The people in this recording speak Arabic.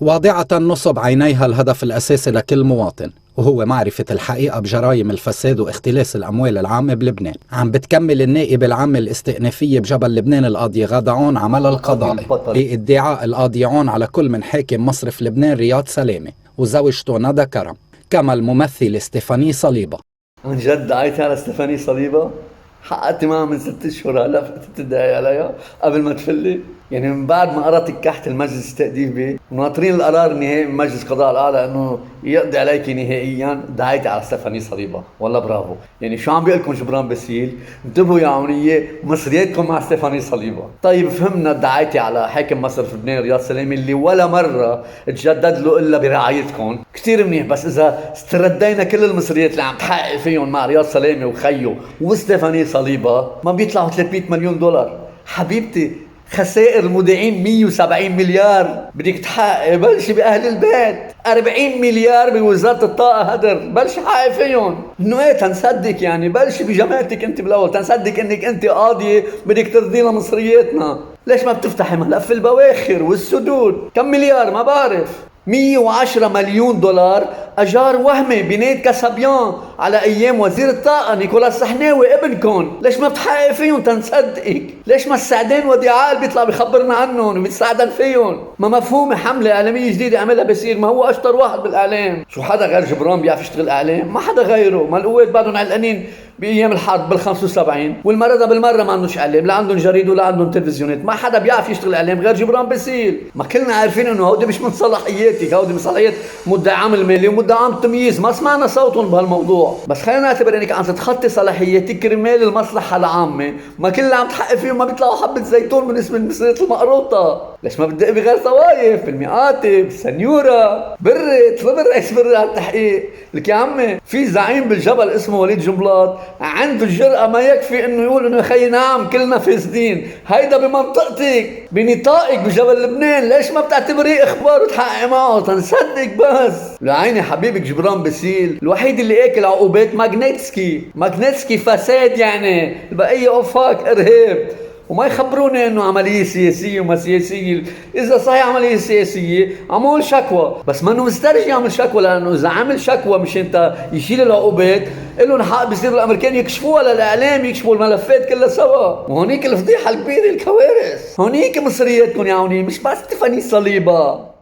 واضعة نصب عينيها الهدف الأساسي لكل مواطن، وهو معرفة الحقيقة بجرائم الفساد واختلاس الأموال العامة بلبنان. عم بتكمل النائبة العامة الاستئنافية بجبل لبنان القاضية غادة عون عملها القضائي بادعاء القاضي عون على كل من حاكم مصرف لبنان رياض سلامة وزوجته ندى كرم، كما الممثل ستيفاني صليبة. عن جد دعيتي على ستيفاني صليبة؟ حققتي معها من 6 أشهر، هلا بتدعي عليها قبل ما تفلي؟ يعني من بعد ما قرأت كحت المجلس التأديبي وناطرين القرار النهائي من مجلس القضاء الأعلى إنه يقضي عليك نهائيا، دعيتي على ستيفاني صليبة. والله برافو. يعني شو عم بيقلكم جبران باسيل؟ انتبهوا يا عونية، مصرياتكم مع ستيفاني صليبة. طيب فهمنا دعيتي على حاكم مصر في لبنان رياض سلامة اللي ولا مرة تجدد له إلا برعايتكم. كتير منيح، بس إذا استردينا كل المصريات اللي عم تحقق فيهم مع رياض سلامة وخيو وستيفاني صليبة ما بيطلعوا 300 مليون دولار. حبيبتي خسائر المودعين 170 مليار، بدك تحقق بلشي بأهل البيت. 40 مليار بوزارة الطاقة هدر، بلشي حقق فيهم. انه ايه تنصدق يعني؟ بلشي بجماعتك انت بالاول، تنصدق انك انت قاضية بدك ترضينا مصرياتنا. ليش ما بتفتحي ملف البواخر والسدود؟ كم مليار ما بعرف. 110 مليون دولار أجار وهمي بناية كاسابيان على أيام وزير الطاقة نيكولا السحناوي ابنكم. ليش ما بتحقق فيهم تنصدقك؟ ليش ما السعدان وديعال بيطلع بيخبرنا عنهم وبيتساعدن فيهم؟ ما مفهومة حملة إعلامية جديدة عملها باسيل، ما هو أشطر واحد بالإعلام. شو حدا غير جبران بيعرف يشتغل إعلام؟ ما حدا غيره. ما القوات بعدهم علقانين بأيام الحرب بال75، والمرة بالمرة ما عندهمش إعلام، لا عندهم جريدة ولا عندهم تلفزيونات. ما حدا بيعرف يشتغل إعلام غير جبران باسيل. ما كلنا عارفين إنه هودي مش من صلاحياتك، هودي من صلاحيات مدعي عام المالي ومدعي عام التمييز. ما سمعنا صوتهم بهالموضوع، بس خلينا نعتبر انك عم تتخطي صلاحياتك كرمال المصلحة العامة. ما كل اللي عم تحقق فيهم ما بيطلعوا حبة زيتون من اسم المصريات المقروطة. ليش ما بتدقي بغير طوايف؟ بالمئاتب، سنيورة، برت رئيس برة على التحقيق. لك يا عمي في زعيم بالجبل اسمه وليد جنبلاط عنده الجرأة ما يكفي انه يقول انه خي نعم كلنا فاسدين. هيدا بمنطقتك بنطاقك بجبل لبنان، ليش ما بتعتبريه اخبار وتحقق معه تنصدق بس؟ لعيني حبيبك جبران باسيل الوحيد اللي اكل عقوبات ماغنيتسكي فساد، يعني البقية اوفاك ارهاب. وما يخبروني انه عملية سياسية وما سياسية. اذا صحيح عملية سياسية عمول شكوى، بس ما انه مسترجي يعمل شكوى، لانه اذا عمل شكوى مش انت يشيل العقوبات إلهم حق بيصيروا الامريكان يكشفوها للاعلام، يكشفوا الملفات كلها سوا. وهونيك الفضيحة الكبيرة، الكوارث. هونيك مصرياتكم يا عوني، مش بس ستيفاني صليبة.